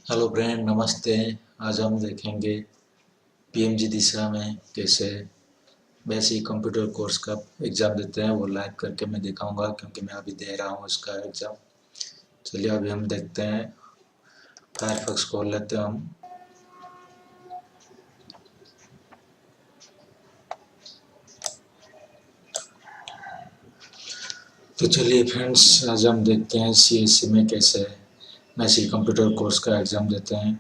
Hello friend, नमस्ते। आज हम देखेंगे पीएमजी दिशा में कैसे बेसिक कंप्यूटर कोर्स का एग्ज़ाम देते हैं। वो लाइव करके मैं दिखाऊंगा क्योंकि मैं अभी दे रहा हूँ उसका एग्ज़ाम। चलिए अभी हम देखते हैं। फायरफॉक्स खोल लेते हैं हम। तो चलिए फ्रेंड्स, आज हम देखते हैं सीएससी में कैसे बेसिक कंप्यूटर कोर्स का एग्ज़ाम देते हैं।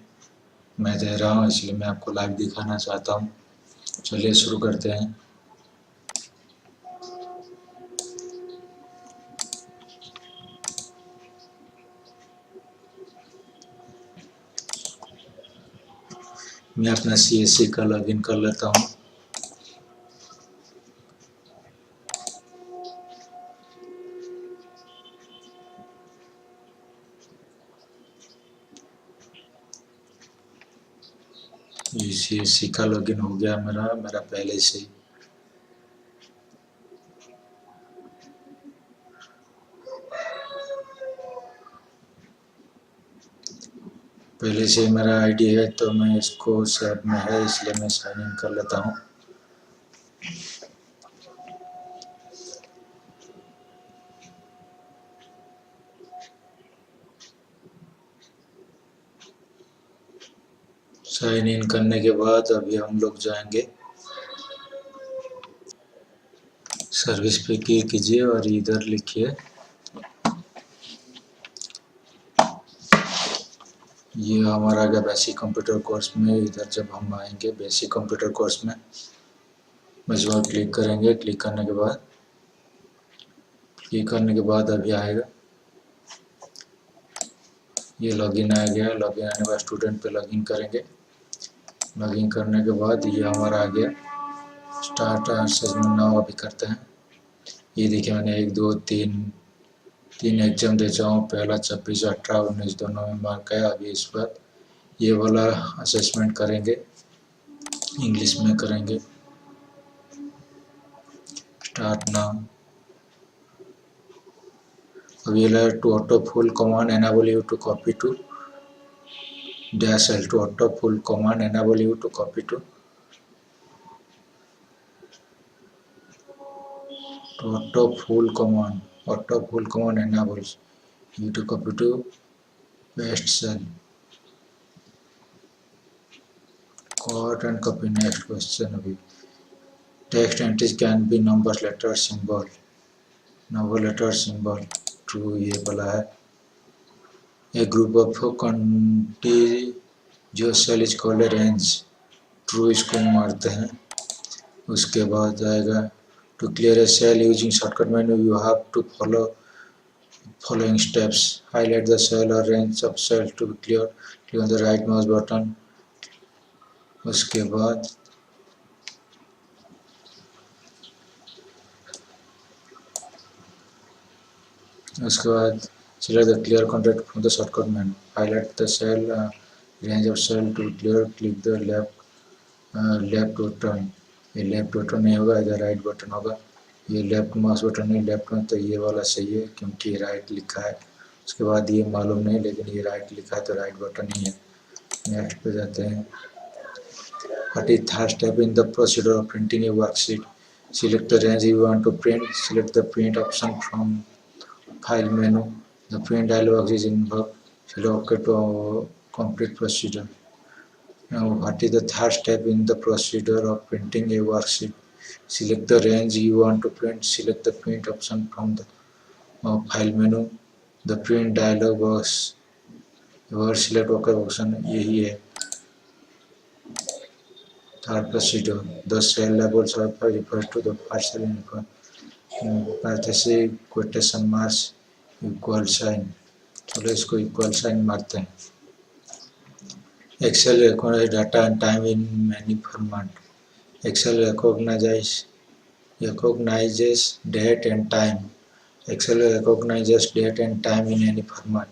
मैं दे रहा हूँ इसलिए मैं आपको लाइव दिखाना चाहता हूँ। चलिए शुरू करते हैं। मैं अपना सीएससी का लॉगिन कर लेता हूँ। ये सीएससी का लॉगिन हो गया मेरा पहले से ही। पहले से मेरा आईडी है तो मैं इसको सेव में है इसलिए मैं साइन इन कर लेता हूँ। साइन इन करने के बाद अभी हम लोग जाएंगे सर्विस पे क्लिक कीजिए और इधर लिखिए ये हमारा आ गया बेसिक कंप्यूटर कोर्स में। इधर जब हम आएंगे बेसिक कंप्यूटर कोर्स में बस वहाँ क्लिक करेंगे। क्लिक करने के बाद अभी आएगा ये लॉगिन आ गया। लॉगिन आने के बाद स्टूडेंट पे लॉगिन करेंगे। लॉगिन करने के बाद ये हमारा आ गया स्टार्ट असेसमेंट नाउ। अभी करते हैं। ये देखिए मैंने 1 2 3 एग्जाम दे चुका हूँ। पहला 26 18 19 दोनों में मार्क है। अभी इस पर ये वाला असेसमेंट करेंगे, इंग्लिश में करेंगे। Start now. अब ये to autofill command enable you to copy to dash L to autofill command enable you to copy to autofill command enables you to copy to paste cell cut and copy. Next question अभी text entries can be numbers letter symbol true ये वाला है। A group of contiguous cell is called a range true इसको मारते हैं। उसके बाद आएगा to clear a cell using shortcut menu you have to follow following steps. Highlight the cell or range of cell to be cleared. Click on the right mouse button. उसके बाद select the clear content from the shortcut menu. Highlight the cell, range of cell to clear. Click the left button. ये left button नहीं होगा, इधर right button होगा। ये left mouse button नहीं, left में तो ये वाला सही है क्योंकि राइट लिखा है। उसके बाद ये मालूम नहीं लेकिन ये राइट लिखा है तो राइट बटन ही है। नेक्स्ट पे जाते हैं। What is third step in the procedure of printing a worksheet? Select the range you want to print. Select the print option from file menu. The print dialog is invoked. Select OK to complete procedure. Now, what is the third step in the procedure of printing a worksheet? Select the range you want to print. Select the print option from the file menu. The print dialog box. Select OK option यही है। Third procedure. The cell labels refers to the first cell in parenthesis quotation marks equal sign. चलो इसको equal sign मारते हैं। Excel recognizes data and time in many format. Excel recognizes date and time. Excel recognizes date and time in any format.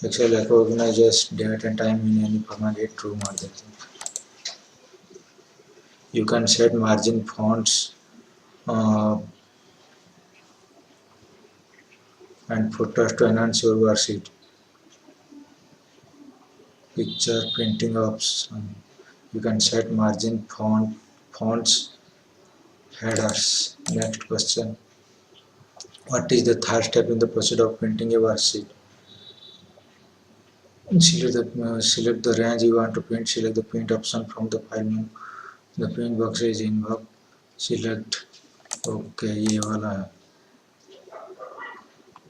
Excel recognizes date and time in any format. ये true मार देते हैं। You can set margin fonts and footers to enhance your worksheet. picture printing option. You can set margin, fonts, headers. Next question. What is the third step in the process of printing a worksheet? Select the range you want to print. Select the print option from the file menu. The print box is invoked. Select OK. ये वाला है.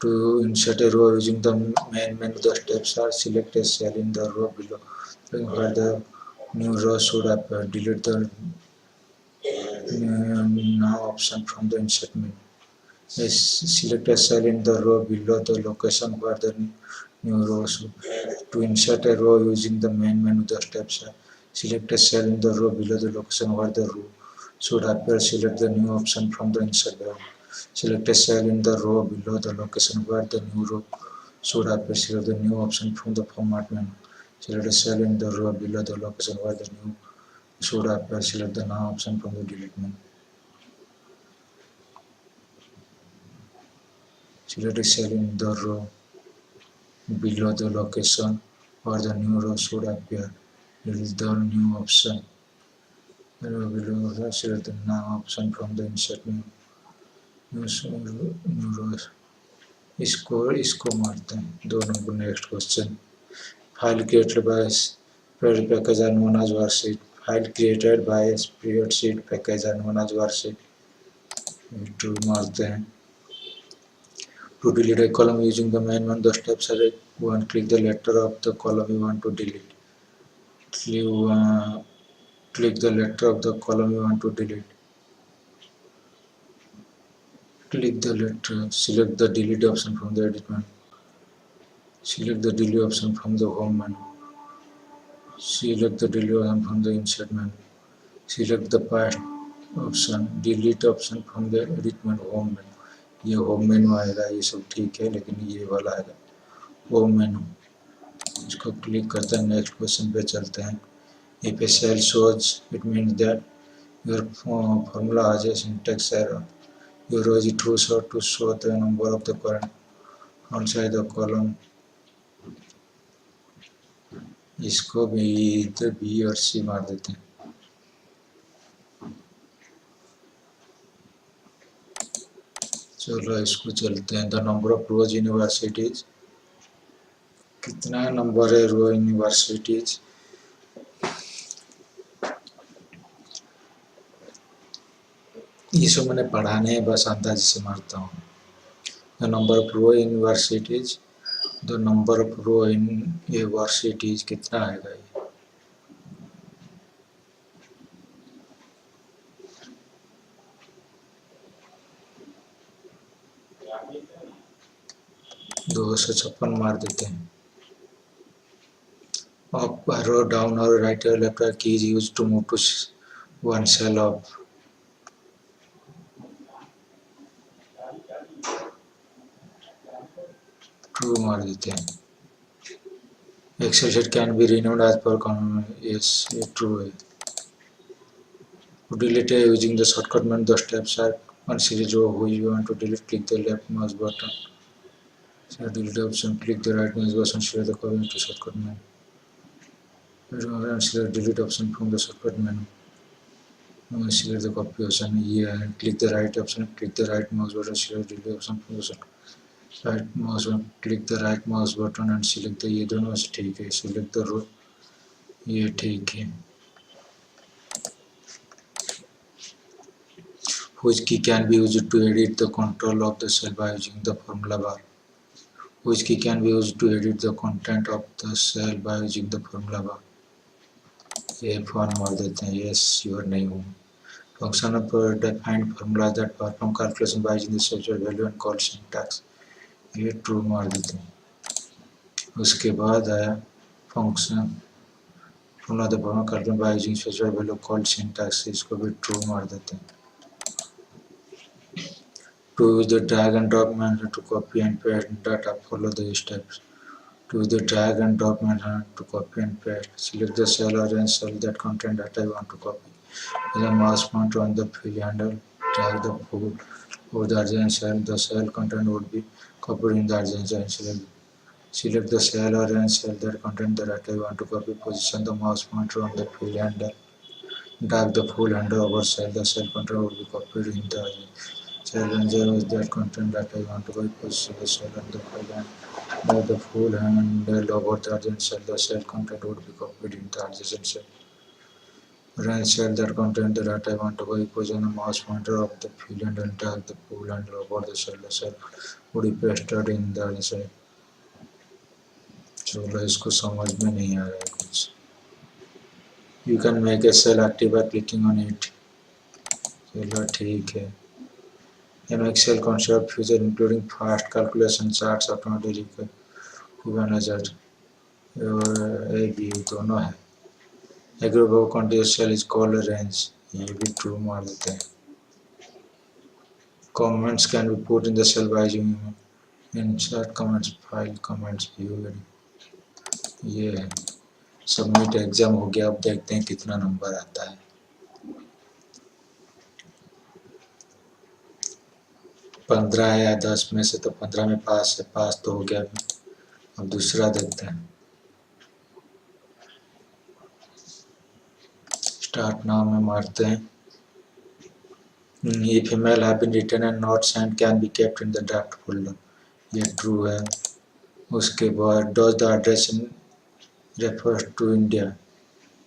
To insert a row using the main menu, the steps are: select a cell in the row below where the new row should appear. Delete the now option from the insert menu. Select a cell in the row below the location where the new row should. To insert a row using the main menu, the steps are: select a cell in the row below the location where the row should appear. Select the new option from the insert menu. Select a cell in the row below the location where the new row should appear. Select the new option from the format menu. Select a cell in the row below the location where the new should appear. Select the now option from the delete menu. Select a cell in the row below the location where the new row should appear. Delete the new option. Below select the now option from the insert menu. New rows. इसको मारते हैं दो number. Next question. File created by spreadsheet package are known as worksheet. File created by spreadsheet package are known as worksheet. True मारते हैं. To delete a column using the main menu, the steps are: 1. Click the letter of the column you want to delete. Click the letter of the column you want to delete. Click the letter. Select the delete option from the edit menu. Select the delete option from the home menu. Select the delete option from the insert menu. Select the past option, delete option from the edit menu, home menu. ये home मेनू आएगा. ये सब ठीक है, लेकिन ये वाला आएगा होम मेनू. इसको क्लिक करते हैं. नेक्स्ट क्वेश्चन पे चलते हैं. If a cell shows, it means that your formula has a syntax error. Your row is too short to show the number of the current outside the column. इसको भी इधर B और सी मार देते हैं. चलो इसको चलते हैं. The number of rose universities. कितना नंबर है रो यूनिवर्सिटीज? ये सब मैंने पढ़ा नहीं, बस अंदाज से मारता हूँ. The number of row universities. The number of row universities कितना आएगा? ये दो सौ 56 मार देते हैं. Up arrow, down arrow, right arrow, left arrow key is used to move to one cell up. True मार देते हैं. Excel sheet can be renewed as per command. Yes, ये true है. To delete using the shortcut menu, the steps are: 1. Select who you want to delete. Click the left mouse button. Select delete option. Click the right mouse button. Select the copy to shortcut menu. And select delete option from the shortcut menu. Select the copy option. Yeah. Click the right option. Click the right mouse button. Select delete option from the right mouse button. Click the right mouse button and select the. ये दोनों से ठीक है. Select the row. ये ठीक है. Which key can be used to edit the control of the cell by using the formula bar? Which key can be used to edit the content of the cell by using the formula bar? ये form मार देते हैं. Yes, you are नहीं हूँ. Function of defined formula that perform calculation by using the special value and called syntax. ये true मार देते हैं. उसके बाद आया function formula that perform calculation by using special value called syntax. इसको भी true मार देते हैं. To use the drag and drop method to copy and paste data, follow the steps. To use the drag and drop method to copy and paste, select the cell or range cell that contain data you want to copy. With the mouse pointer on the fill handle, drag the over the adjacent cell. The cell content would be copied in the adjacent cell. Select the cell or range cell that contain the data you want to copy. Position the mouse pointer on the fill handle. Drag the full handle over cell. The cell content will be copied in the cell range that contain data you want to copy. Position the cell on the fill handle. Drag the full handle over the adjacent cell. The cell content would be copied in the adjacent cell. Range cell that contain the data you want to copy. Position the mouse pointer of the fill handle and drag the full handle over the cell. The cell would be pasted in the adjacent. चलो इसको समझ में नहीं आ रहा है कुछ. You can make a cell active by clicking on it. चलो ठीक है. An Excel concept feature including fast calculation charts automatic organizer और A B दोनों है. A group of contiguous cell is called a range. ये भी true मार देते हैं. Comments can be put in the cell by using insert comments file comments view. ये है. सबमिट एग्जाम हो गया. अब देखते हैं कितना नंबर आता है. 15 है या 10 में से, तो 15 में पास है. पास तो हो गया. अब दूसरा देखते हैं. स्टार्ट नाउ में मारते हैं. If email have been written and not sent can be kept in the draft folder. ये ट्रू है. उसके बाद does the address in refers to India.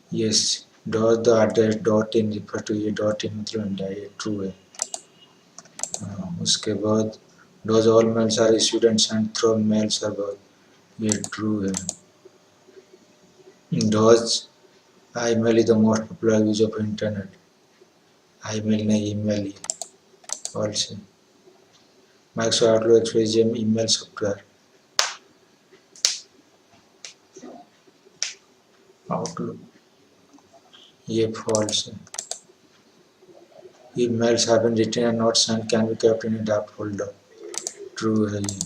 Yes. does the address dot in refer to ये dot in मतलब India. ये true है. उसके बाद does all mails are issued and sent through mail server. ये ट्रू है. does email is the most popular use of internet. email नहीं email ही. false है. Microsoft Outlook Express email software. Outlook ये false है. Emails have been written and not sent can be kept in a draft folder. True है ये.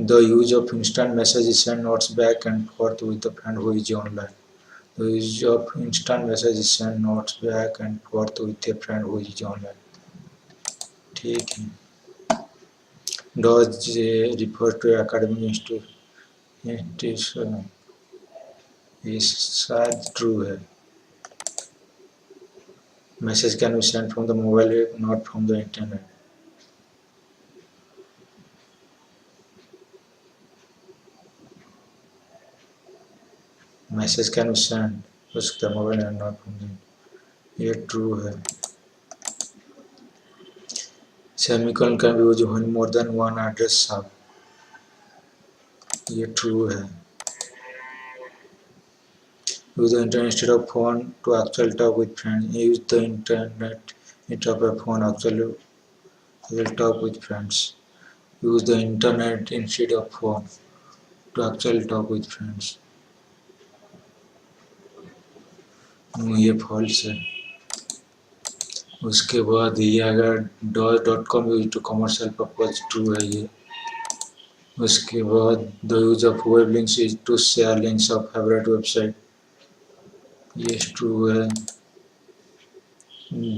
The use of instant messages send notes back and forth with the friend who is online. The use of instant messages send notes back and forth with a friend who is online. ठीक है. Does refer to academic institution. ये शायद true है. Message can be sent from the mobile, not from the internet. Message can be sent from the mobile and not from the internet. ये true है. Semicolon can be used when more than one address have. ये true है. Use the internet instead of phone to actually talk with friends. Use the internet instead of a phone actually talk with friends. Use the internet instead of phone to actually talk with friends. ये false है. उसके बाद ये अगर .com use to commercial purpose true है ये. उसके बाद the use of web links is to share links of favorite website. ये ट्रू है.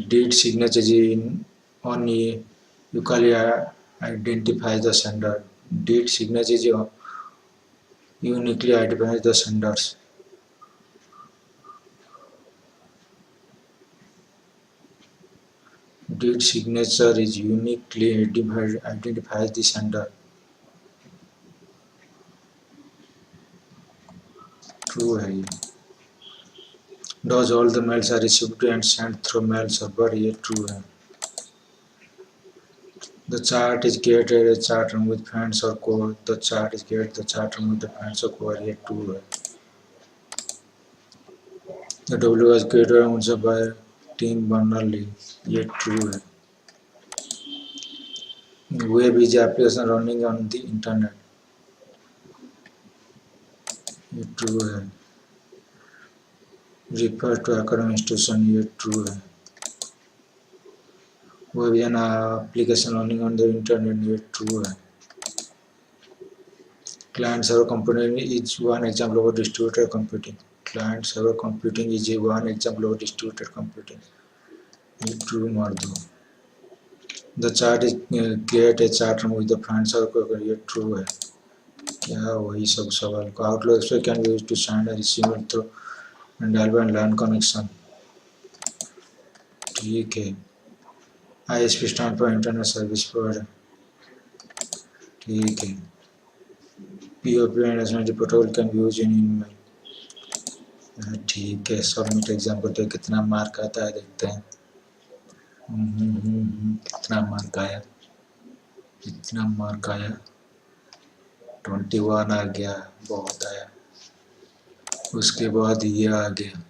Did signatures in on ये usually identifies the sender. Did signatures uniquely identifies the senders. Did signature is uniquely identifies the sender. True है ये. Does all the mails are received and sent through mail server. ये true है. The chat is created a chat room with friends or code. The chat is created the chat room with the friends or code. ये true है. The W was created and by Tim Berners-Lee. ये true है. Web is application running on the internet. ये true है. Refer to academic institution. ये true है. Web is an application running on the internet. ये true है. Client server computing is one example of distributed computing. Client server computing is one example of distributed computing. ये true मार दो. The chat is create a chat room with the friends or ये true है. क्या वही सब सवाल को Outlook Express can be used to send and receive through dial and land connection. ठीक है। ISP stand for internet service provider. ठीक है। POP and SMT protocol can be used in email. ठीक है। सबमिट एग्जाम को तो कितना mark आता है देखते हैं। कितना मार्क आया, कितना मार्क आया, 21 आ गया, बहुत आया। उसके बाद ये आ गया,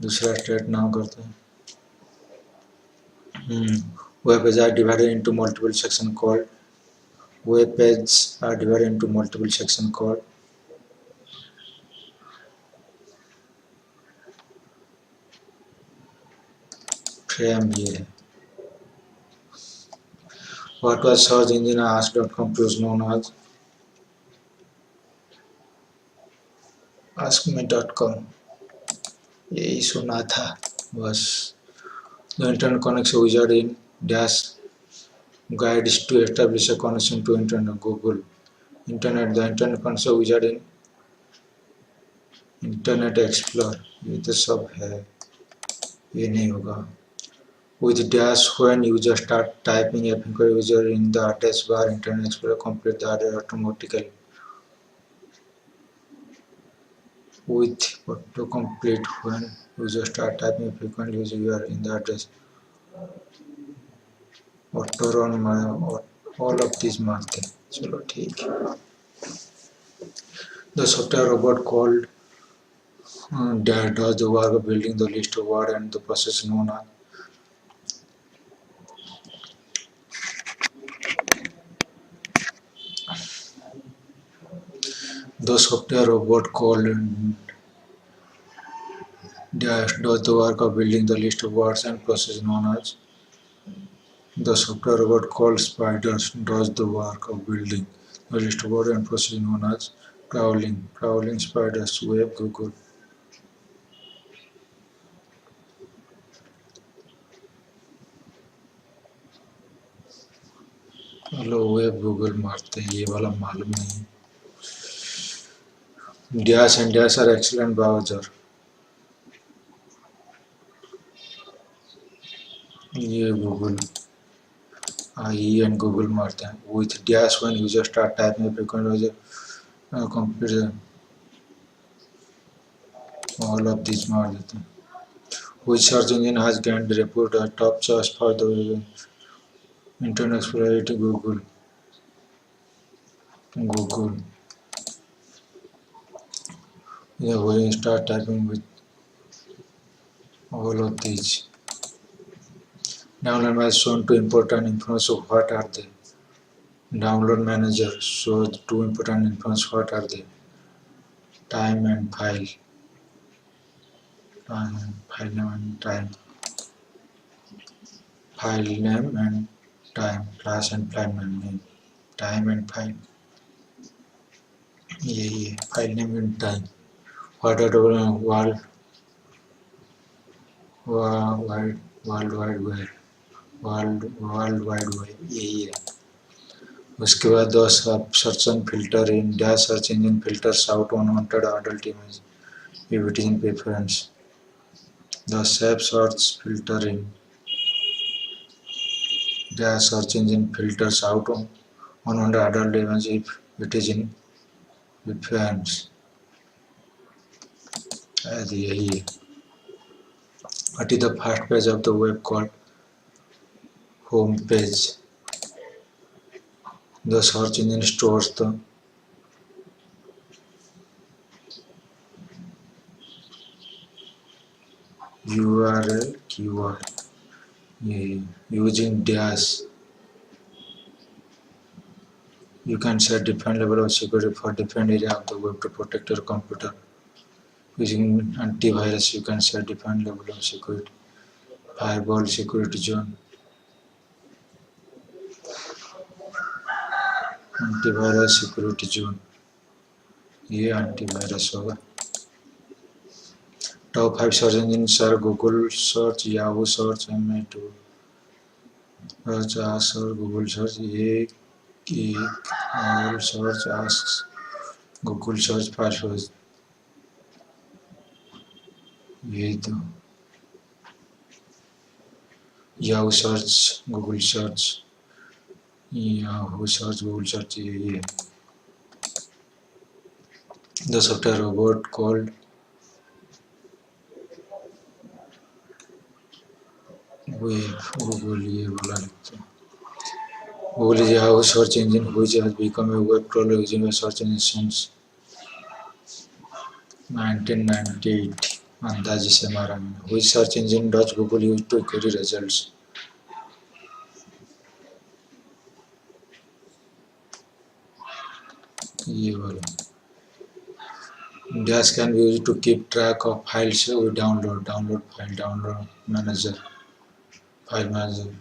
दूसरा स्टेट नाउ करते हैं। Web pages are divided into multiple sections called web pages are divided into multiple sections called frame। ये है। What was search engine ask.com plus known as askme.com। यही सुना था बस। The internet connection wizard in dash guides to establish a connection to internet Google internet। The internet connection wizard in internet explorer। ये तो सब है, ये नहीं होगा। With dash when user start typing a finger user in the address bar internet explorer complete the address automatically। With autocomplete when user start typing a frequent user in the address auto run all of these मारते हैं। चलो ठीक है। The software robot called that does the work of building the list of word and the process known as the software robot called that does the work of building the list of words and process known as the software robot called spiders does the work of building the list of words and process known as crawling spiders web Google। Hello web Google मारते हैं, ये वाला मालूम नहीं। Dash and dash are excellent browser. ये Google I and Google मारते हैं। With dash when user start typing frequent user complete all of this मार देते हैं। Which search engine has gained report a top choice for the internet explorer? Google। Google। Yeah, when you start typing with all of these. Download manager shown two important information. What are they? Download manager shows two important information. What are they? Time and file. Time and file name and time. File name and time. Class and file name. Time and file. Yeah. File name and time. What are the world wide web, world wide web, यही है। उसके बाद दो search and filter in dash search engine filters out unwanted adult image if it is in preference। The safe search filter in dash search engine filters out unwanted adult image if it is in preference। यही है। What is the first page of the web called home page? The search engine stores the URL keyword using dash। You can set different level of security for different area of the web to protect your computer। Using antivirus, you can set different level of security। Firewall security zone, antivirus security zone, ये antivirus होगा। Top 5 search engines are Google search, Yahoo search, Ma2 search, Google search। एक Google search asks Google search passwords. यही तो Yahoo search Google search Yahoo search Google search यही है. The software robot called Wave Google ये बोला लिखते हैं. Google is a Yahoo search engine which has become a web crawler using a search engine since 1998. अंदाजे से मारा मैंने. Which search engine does Google use to query results? ये वाला. Dash can be used to keep track of files we download file download manager file manager.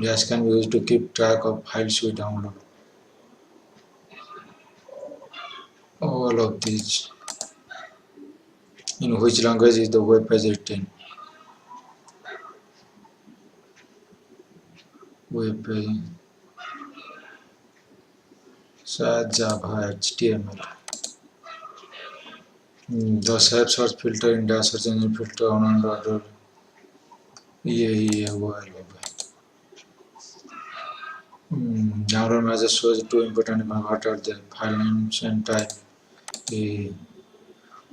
Dash can be used to keep track of files we download. All of these. In which language is the web page written? Web page. शायद Java HTML. The self search filter in Dash search engine filter on order. यही है वो है लोग. Download manager shows two important information. What are the file names and type?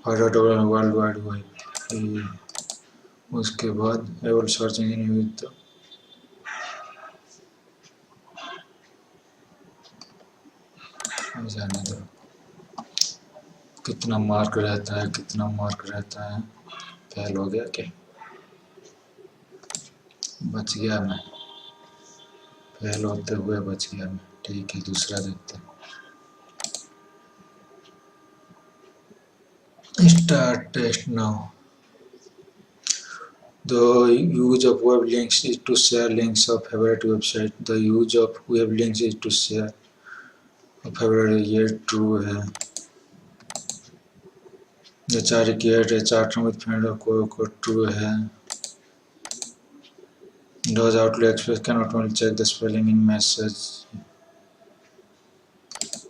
What are the world wide web? उसके बाद एवल search engine use तो जाने दो. कितना मार्क रहता है. फेल हो गया क्या? बच गया मैं. फेल होते हुए बच गया मैं. ठीक है दूसरा देखते हैं. Start test now. The use of web links is to share links of favorite website. The use of web links is to share a favorite. ये true है. The chat create a chat room with friend को true है. Does Outlook Express cannot only check the spelling in message.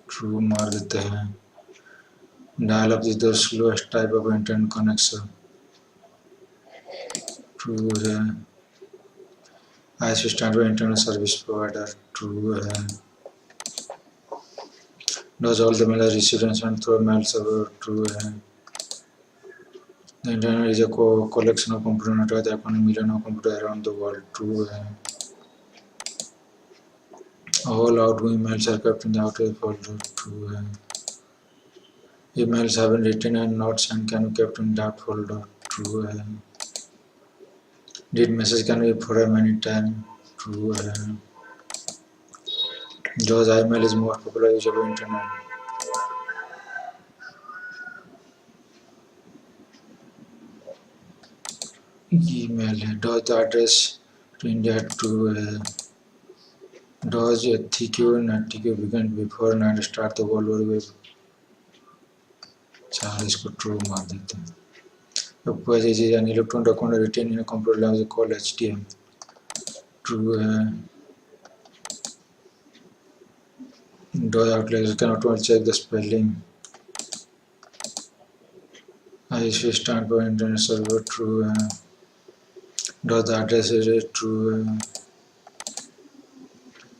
True मार देते हैं. Dial-up is the slowest type of internet connection. True है. ISP stands for Internet Service Provider. True है. Does all the mail received and sent through mail server? True है. The internet is a collection of computer networks that connect millions of computers around the world. True है. All outgoing mails are kept in the outgoing folder. True है. Emails have been written and not sent can be kept in that folder. True है. Did message can be forwarded many times? True है. Does email is most popular use of internet? Email है. Does the address to India? True है. Does TQ and TQ begin before and start the World Wide Web? चार इसको true मार देते हैं. A page is an electronic document written in a computer language called HTML. True है. Does Outlook cannot only check the spelling? ISP stand for Internet Server. True है. Does the address is true है.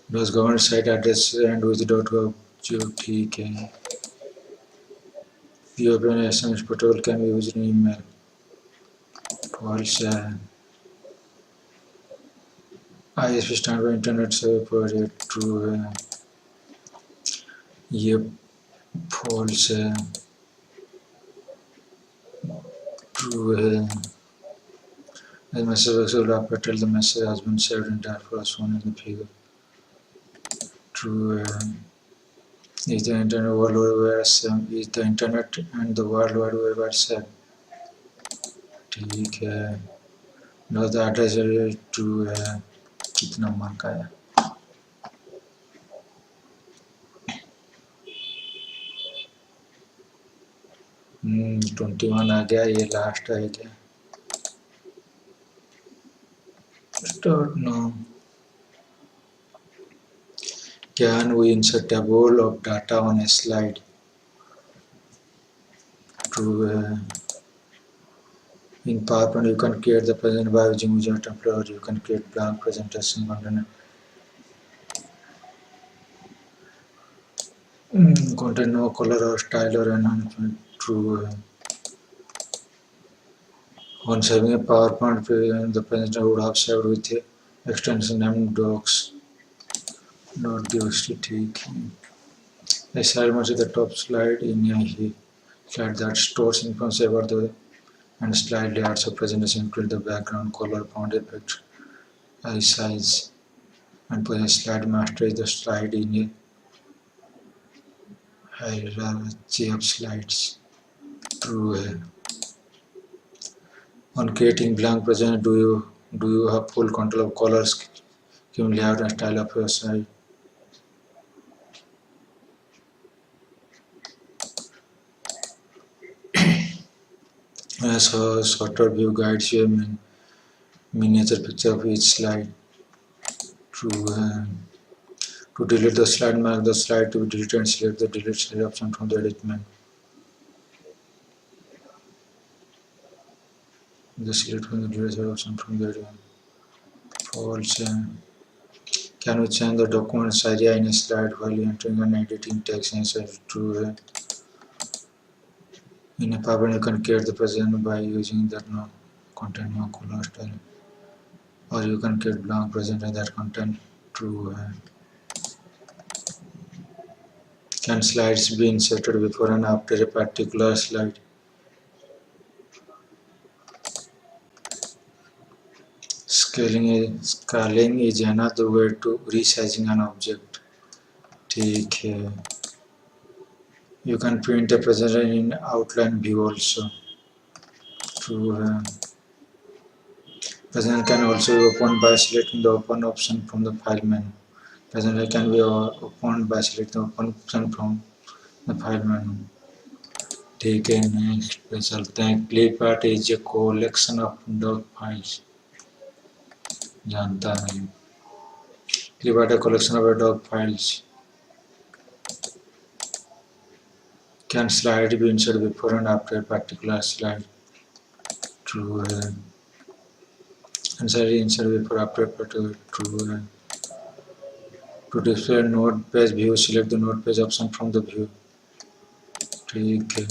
Does government site address and with .gov? जो ठीक है. You open a SMS protocol can be used in email. False है. ISP stand for Internet Service Provider. True है. ये false है. True है. The message will tell the message has been saved in diaspora as shown in the figure. True है. Is the internet world wide web same? Is the internet and the world wide web are same? ठीक है. Does the address is true है. कितना mark आया? Hmm, 21 आ गया. ये last है क्या? Start now. Can we insert table of data on a slide? In PowerPoint, you can create the present by using user template, or you can create blank presentation content. Content no color or style or enhancement. On saving a PowerPoint, the presenter would have saved with a extension named docs. Not ठीक है. A slide must be the top slide in a slide that stores information about the and slide layouts of presentation include the background, color, font effect, size, and for a slide master is the slide in a hierarchy of slides. On creating blank present, do you have full control of colors, scheme, layout, and style of your slide? As a shorter view guides you a miniature picture of each slide. To delete the slide, mark the slide to be deleted and select the delete slide option from the edit menu. The select from the delete slide option from the edit menu. False. Can we change the document size in a slide while entering and editing text inside? True. In a PowerPoint, you can create the present by using that no content no color style, or you can create blank present and that content. True. Can slides be inserted before and after a particular slide? Scaling is another way to resizing an object. ठीक है. You can print a presentation in outline view also. Presentation can also be opened by selecting the open option from the file menu. Presentation can be opened by selecting the open option from the file menu. ठीक है. Next पे चलते हैं. clipart is a collection of doc files. जानता नहीं. clipart a collection of doc files. Can slide be inserted before and after a particular slide? True. And slide inserted before after a particular. True. To display a node page view, select the node page option from the view. ठीक है.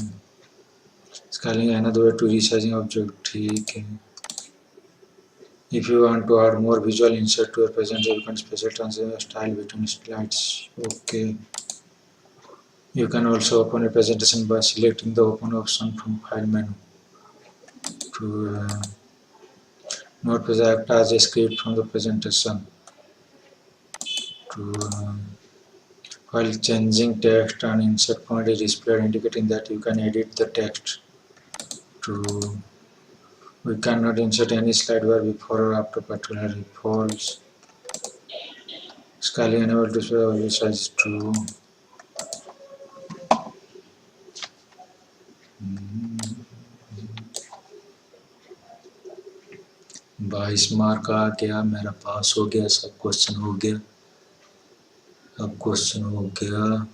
Scaling another way to resizing object. ठीक है. If you want to add more visual insert to your presentation, you can special transition style between slides. Okay. You can also open a presentation by selecting the open option from file menu. Node page act as a script from the presentation. While changing text, an insert point is displayed indicating that you can edit the text. We cannot insert any slide bar before or after particularly. False. Scaling enable display value size. True. बाईस mark आ गया. मेरा पास हो गया. सब question हो गया.